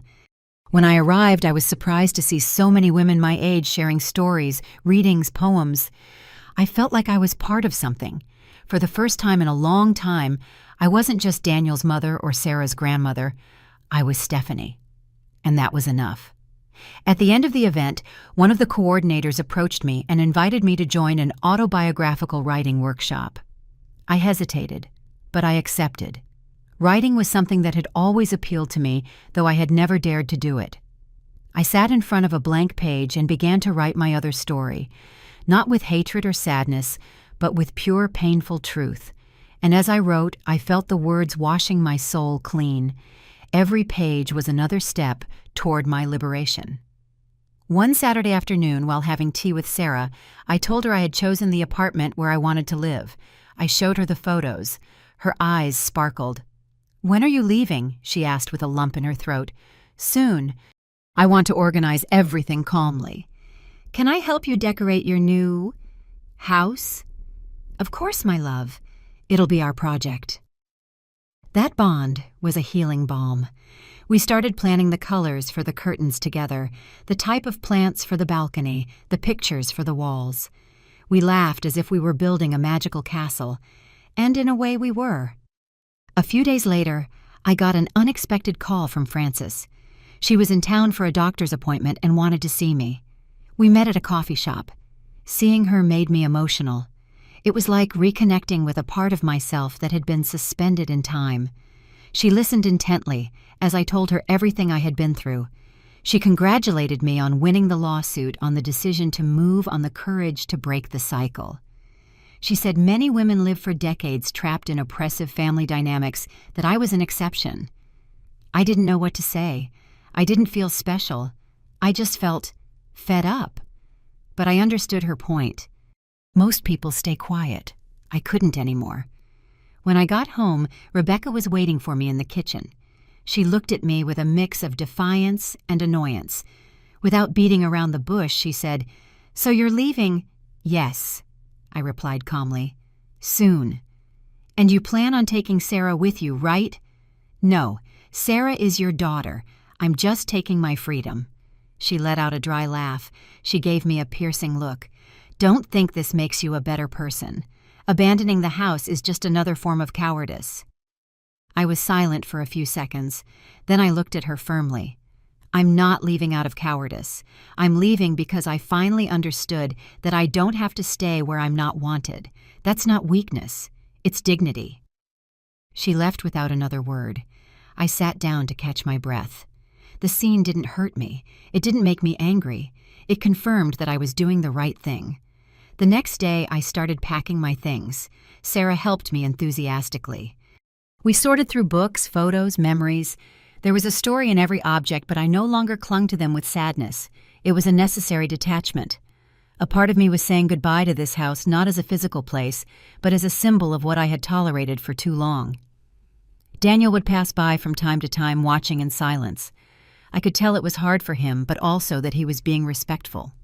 When I arrived, I was surprised to see so many women my age sharing stories, readings, poems. I felt like I was part of something. For the first time in a long time, I wasn't just Daniel's mother or Sarah's grandmother. I was Stephanie. And that was enough. At the end of the event, one of the coordinators approached me and invited me to join an autobiographical writing workshop. I hesitated, but I accepted. Writing was something that had always appealed to me, though I had never dared to do it. I sat in front of a blank page and began to write my other story, not with hatred or sadness, but with pure, painful truth. And as I wrote, I felt the words washing my soul clean. Every page was another step toward my liberation. One Saturday afternoon, while having tea with Sarah, I told her I had chosen the apartment where I wanted to live. I showed her the photos. Her eyes sparkled. "When are you leaving?" she asked with a lump in her throat. "Soon. I want to organize everything calmly." "Can I help you decorate your new house?" "Of course, my love. It'll be our project." That bond was a healing balm. We started planning the colors for the curtains together, the type of plants for the balcony, the pictures for the walls. We laughed as if we were building a magical castle, and in a way we were. A few days later, I got an unexpected call from Frances. She was in town for a doctor's appointment and wanted to see me. We met at a coffee shop. Seeing her made me emotional. It was like reconnecting with a part of myself that had been suspended in time. She listened intently as I told her everything I had been through. She congratulated me on winning the lawsuit, on the decision to move, on the courage to break the cycle. She said many women live for decades trapped in oppressive family dynamics, that I was an exception. I didn't know what to say. I didn't feel special. I just felt fed up. But I understood her point. Most people stay quiet. I couldn't anymore. When I got home, Rebecca was waiting for me in the kitchen. She looked at me with a mix of defiance and annoyance. Without beating around the bush, she said, "So you're leaving?" "Yes," I replied calmly. "Soon." And you plan on taking Sarah with you, right? No, Sarah is your daughter. I'm just taking my freedom. She let out a dry laugh. She gave me a piercing look. Don't think this makes you a better person. Abandoning the house is just another form of cowardice. I was silent for a few seconds. Then I looked at her firmly. I'm not leaving out of cowardice. I'm leaving because I finally understood that I don't have to stay where I'm not wanted. That's not weakness. It's dignity. She left without another word. I sat down to catch my breath. The scene didn't hurt me. It didn't make me angry. It confirmed that I was doing the right thing. The next day, I started packing my things. Sarah helped me enthusiastically. We sorted through books, photos, memories. There was a story in every object, but I no longer clung to them with sadness. It was a necessary detachment. A part of me was saying goodbye to this house not as a physical place, but as a symbol of what I had tolerated for too long. Daniel would pass by from time to time, watching in silence. I could tell it was hard for him, but also that he was being respectful.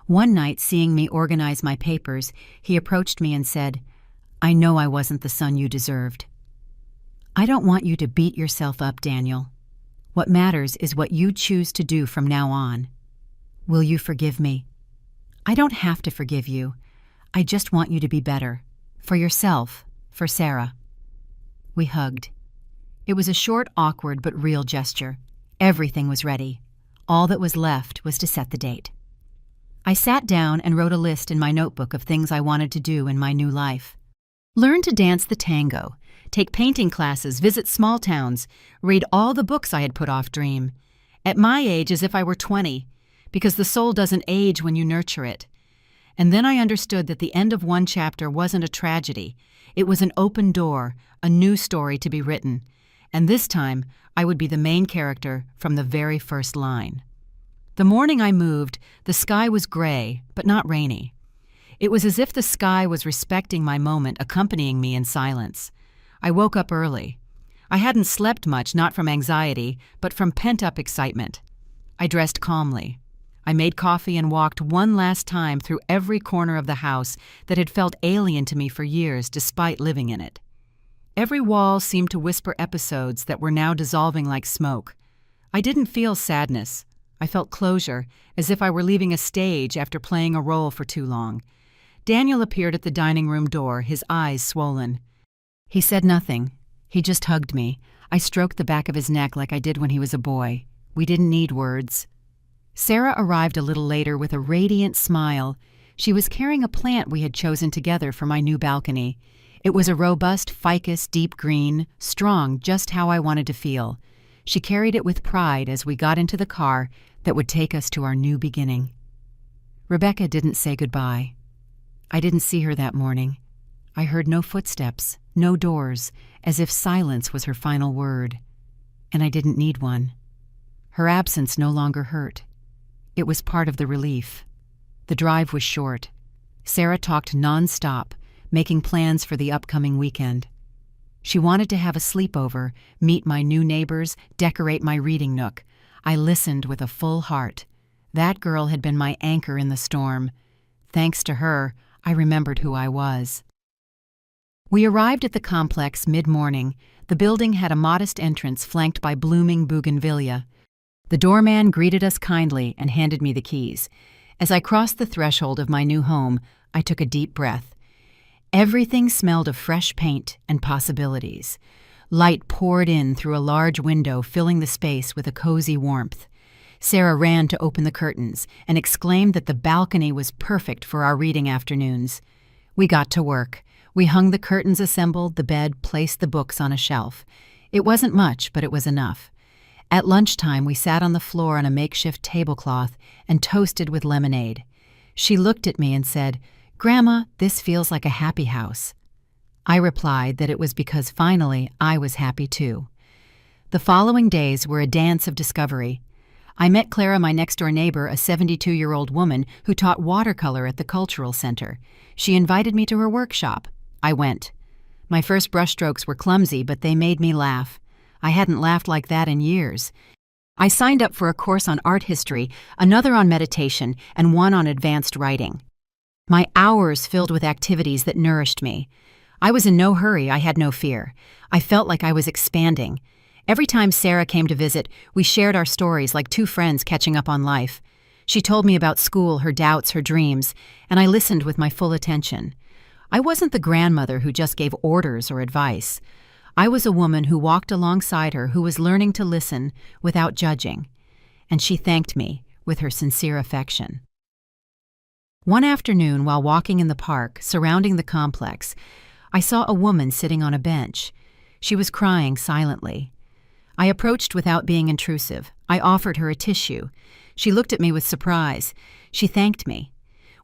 One night, seeing me organize my papers, he approached me and said, "I know I wasn't the son you deserved. I don't want you to beat yourself up, Daniel. What matters is what you choose to do from now on. Will you forgive me? I don't have to forgive you. I just want you to be better. For yourself, for Sarah." We hugged. It was a short, awkward, but real gesture. Everything was ready. All that was left was to set the date. I sat down and wrote a list in my notebook of things I wanted to do in my new life. Learn to dance the tango, take painting classes, visit small towns, read all the books I had put off dream. At my age, as if I were 20, because the soul doesn't age when you nurture it. And then I understood that the end of one chapter wasn't a tragedy. It was an open door, a new story to be written. And this time, I would be the main character from the very first line. The morning I moved, the sky was gray, but not rainy. It was as if the sky was respecting my moment, accompanying me in silence. I woke up early. I hadn't slept much, not from anxiety, but from pent-up excitement. I dressed calmly. I made coffee and walked one last time through every corner of the house that had felt alien to me for years despite living in it. Every wall seemed to whisper episodes that were now dissolving like smoke. I didn't feel sadness. I felt closure, as if I were leaving a stage after playing a role for too long. Daniel appeared at the dining room door, his eyes swollen. He said nothing. He just hugged me. I stroked the back of his neck like I did when he was a boy. We didn't need words. Sarah arrived a little later with a radiant smile. She was carrying a plant we had chosen together for my new balcony. It was a robust ficus, deep green, strong, just how I wanted to feel. She carried it with pride as we got into the car that would take us to our new beginning. Rebecca didn't say goodbye. I didn't see her that morning. I heard no footsteps, no doors, as if silence was her final word. And I didn't need one. Her absence no longer hurt. It was part of the relief. The drive was short. Sarah talked non-stop, making plans for the upcoming weekend. She wanted to have a sleepover, meet my new neighbors, decorate my reading nook. I listened with a full heart. That girl had been my anchor in the storm. Thanks to her, I remembered who I was. We arrived at the complex mid-morning. The building had a modest entrance flanked by blooming bougainvillea. The doorman greeted us kindly and handed me the keys. As I crossed the threshold of my new home, I took a deep breath. Everything smelled of fresh paint and possibilities. Light poured in through a large window, filling the space with a cozy warmth. Sarah ran to open the curtains and exclaimed that the balcony was perfect for our reading afternoons. We got to work. We hung the curtains, assembled the bed, placed the books on a shelf. It wasn't much, but it was enough. At lunchtime, we sat on the floor on a makeshift tablecloth and toasted with lemonade. She looked at me and said, "Grandma, this feels like a happy house." I replied that it was because finally I was happy too. The following days were a dance of discovery. I met Clara, my next-door neighbor, a 72-year-old woman who taught watercolor at the Cultural Center. She invited me to her workshop. I went. My first brushstrokes were clumsy, but they made me laugh. I hadn't laughed like that in years. I signed up for a course on art history, another on meditation, and one on advanced writing. My hours filled with activities that nourished me. I was in no hurry, I had no fear. I felt like I was expanding. Every time Sarah came to visit, we shared our stories like two friends catching up on life. She told me about school, her doubts, her dreams, and I listened with my full attention. I wasn't the grandmother who just gave orders or advice. I was a woman who walked alongside her, who was learning to listen without judging. And she thanked me with her sincere affection. One afternoon, while walking in the park surrounding the complex, I saw a woman sitting on a bench. She was crying silently. I approached without being intrusive. I offered her a tissue. She looked at me with surprise. She thanked me.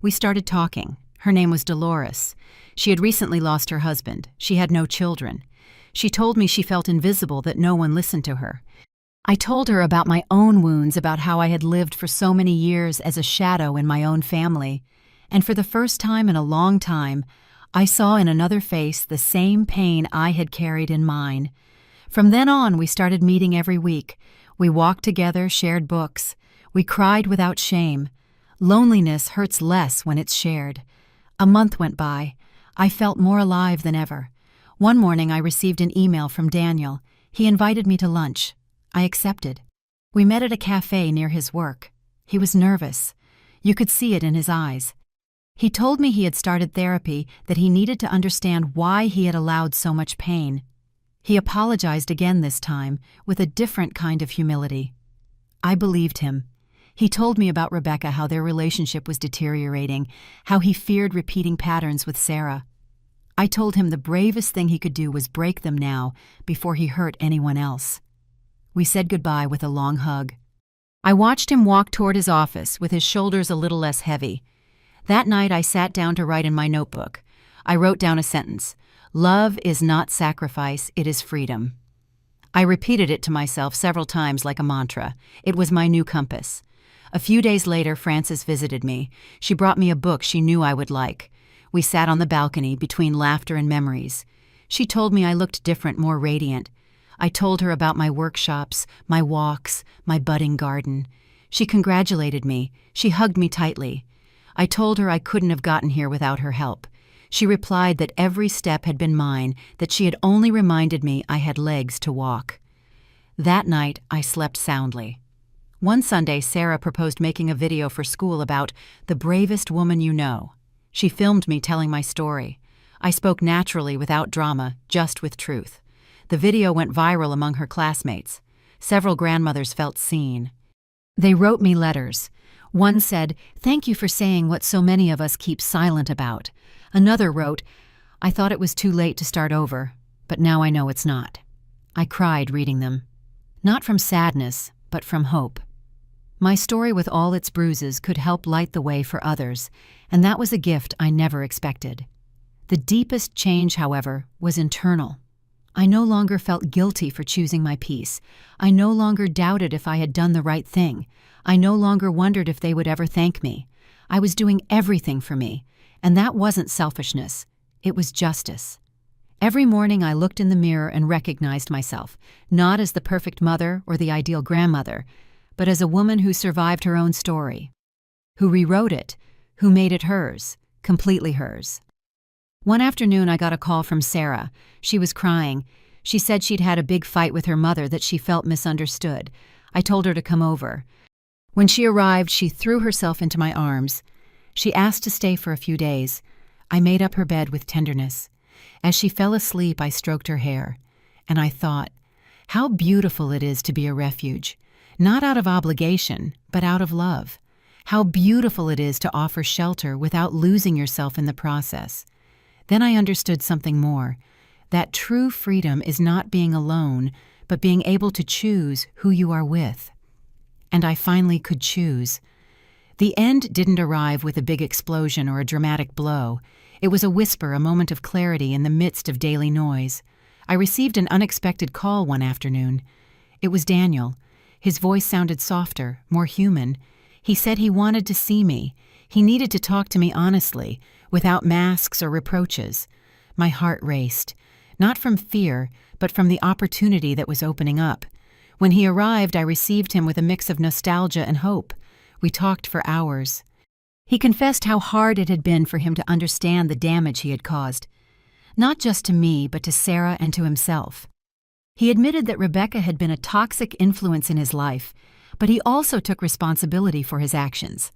We started talking. Her name was Dolores. She had recently lost her husband. She had no children. She told me she felt invisible, that no one listened to her. I told her about my own wounds, about how I had lived for so many years as a shadow in my own family. And for the first time in a long time, I saw in another face the same pain I had carried in mine. From then on, we started meeting every week. We walked together, shared books. We cried without shame. Loneliness hurts less when it's shared. A month went by. I felt more alive than ever. One morning, I received an email from Daniel. He invited me to lunch. I accepted. We met at a cafe near his work. He was nervous. You could see it in his eyes. He told me he had started therapy, that he needed to understand why he had allowed so much pain. He apologized again this time, with a different kind of humility. I believed him. He told me about Rebecca, how their relationship was deteriorating, how he feared repeating patterns with Sarah. I told him the bravest thing he could do was break them now, before he hurt anyone else. We said goodbye with a long hug. I watched him walk toward his office, with his shoulders a little less heavy. That night I sat down to write in my notebook. I wrote down a sentence. Love is not sacrifice, it is freedom. I repeated it to myself several times like a mantra. It was my new compass. A few days later, Frances visited me. She brought me a book she knew I would like. We sat on the balcony between laughter and memories. She told me I looked different, more radiant. I told her about my workshops, my walks, my budding garden. She congratulated me. She hugged me tightly. I told her I couldn't have gotten here without her help. She replied that every step had been mine, that she had only reminded me I had legs to walk. That night, I slept soundly. One Sunday, Sarah proposed making a video for school about the bravest woman you know. She filmed me telling my story. I spoke naturally, without drama, just with truth. The video went viral among her classmates. Several grandmothers felt seen. They wrote me letters. One said, "Thank you for saying what so many of us keep silent about." Another wrote, "I thought it was too late to start over, but now I know it's not." I cried reading them. Not from sadness, but from hope. My story, with all its bruises, could help light the way for others, and that was a gift I never expected. The deepest change, however, was internal. I no longer felt guilty for choosing my peace. I no longer doubted if I had done the right thing. I no longer wondered if they would ever thank me. I was doing everything for me, and that wasn't selfishness. It was justice. Every morning I looked in the mirror and recognized myself, not as the perfect mother or the ideal grandmother, but as a woman who survived her own story, who rewrote it, who made it hers, completely hers. One afternoon I got a call from Sarah. She was crying. She said she'd had a big fight with her mother, that she felt misunderstood. I told her to come over. When she arrived, she threw herself into my arms. She asked to stay for a few days. I made up her bed with tenderness. As she fell asleep, I stroked her hair, and I thought, how beautiful it is to be a refuge, not out of obligation, but out of love. How beautiful it is to offer shelter without losing yourself in the process. Then I understood something more, that true freedom is not being alone, but being able to choose who you are with. And I finally could choose. The end didn't arrive with a big explosion or a dramatic blow. It was a whisper, a moment of clarity in the midst of daily noise. I received an unexpected call one afternoon. It was Daniel. His voice sounded softer, more human. He said he wanted to see me. He needed to talk to me honestly, without masks or reproaches. My heart raced, not from fear, but from the opportunity that was opening up. When he arrived, I received him with a mix of nostalgia and hope. We talked for hours. He confessed how hard it had been for him to understand the damage he had caused. not just to me, but to Sarah and to himself. He admitted that Rebecca had been a toxic influence in his life, but he also took responsibility for his actions.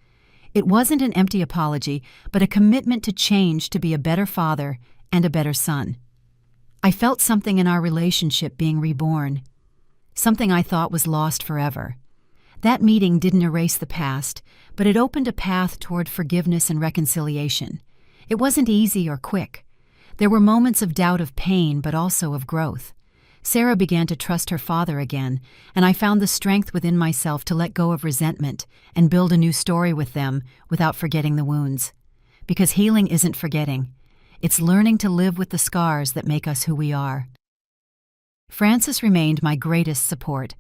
It wasn't an empty apology, but a commitment to change to be a better father and a better son. I felt something in our relationship being reborn, something I thought was lost forever. That meeting didn't erase the past, but it opened a path toward forgiveness and reconciliation. It wasn't easy or quick. There were moments of doubt, of pain, but also of growth. Sarah began to trust her father again, and I found the strength within myself to let go of resentment and build a new story with them without forgetting the wounds. Because healing isn't forgetting. It's learning to live with the scars that make us who we are. Frances remained my greatest support.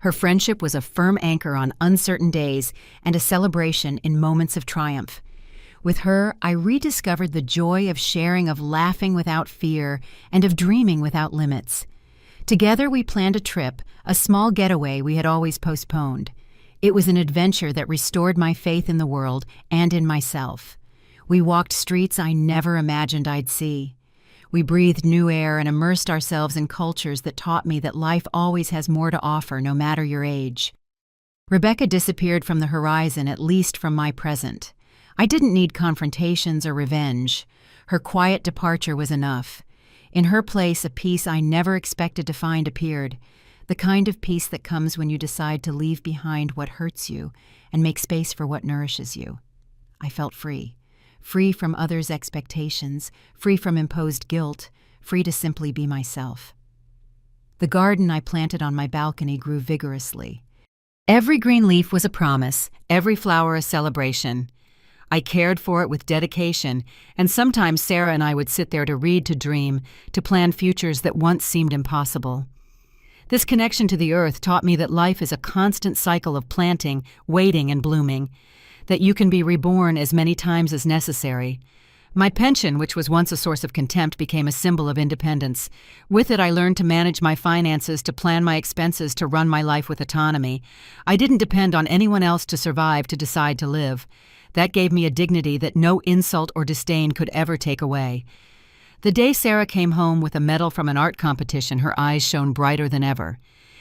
Her friendship was a firm anchor on uncertain days and a celebration in moments of triumph. With her, I rediscovered the joy of sharing, of laughing without fear, and of dreaming without limits. Together we planned a trip, a small getaway we had always postponed. It was an adventure that restored my faith in the world and in myself. We walked streets I never imagined I'd see. We breathed new air and immersed ourselves in cultures that taught me that life always has more to offer, no matter your age. Rebecca disappeared from the horizon, at least from my present. I didn't need confrontations or revenge. Her quiet departure was enough. In her place, a peace I never expected to find appeared, the kind of peace that comes when you decide to leave behind what hurts you and make space for what nourishes you. I felt free. Free from others' expectations, free from imposed guilt, free to simply be myself. The garden I planted on my balcony grew vigorously. Every green leaf was a promise, every flower a celebration. I cared for it with dedication, and sometimes Sarah and I would sit there to read, to dream, to plan futures that once seemed impossible. This connection to the earth taught me that life is a constant cycle of planting, waiting, and blooming, that you can be reborn as many times as necessary. My pension, which was once a source of contempt, became a symbol of independence. With it, I learned to manage my finances, to plan my expenses, to run my life with autonomy. I didn't depend on anyone else to survive, to decide to live. That gave me a dignity that no insult or disdain could ever take away. The day Sarah came home with a medal from an art competition, her eyes shone brighter than ever.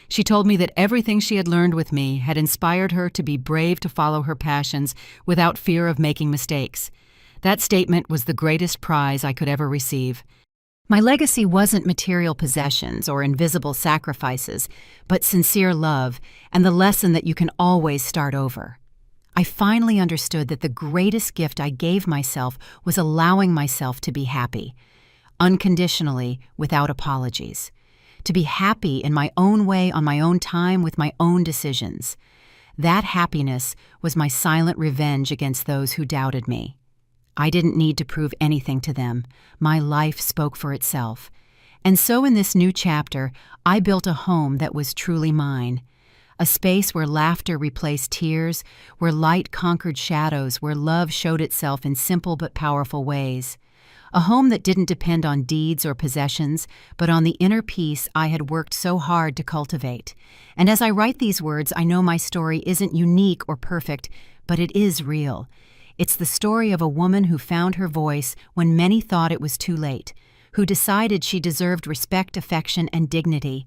She told me that everything she had learned with me had inspired her to be brave, to follow her passions without fear of making mistakes. That statement was the greatest prize I could ever receive. My legacy wasn't material possessions or invisible sacrifices, but sincere love and the lesson that you can always start over. I finally understood that the greatest gift I gave myself was allowing myself to be happy, unconditionally, without apologies. To be happy in my own way, on my own time, with my own decisions. That happiness was my silent revenge against those who doubted me. I didn't need to prove anything to them. My life spoke for itself. And so in this new chapter, I built a home that was truly mine. A space where laughter replaced tears, where light conquered shadows, where love showed itself in simple but powerful ways. A home that didn't depend on deeds or possessions, but on the inner peace I had worked so hard to cultivate. And as I write these words, I know my story isn't unique or perfect, but it is real. It's the story of a woman who found her voice when many thought it was too late, who decided she deserved respect, affection, and dignity,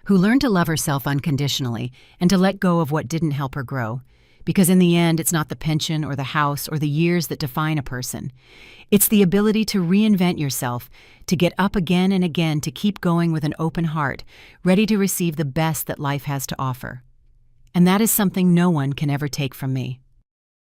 who learned to love herself unconditionally and to let go of what didn't help her grow. Because in the end, it's not the pension or the house or the years that define a person. It's the ability to reinvent yourself, to get up again and again, to keep going with an open heart, ready to receive the best that life has to offer. And that is something no one can ever take from me.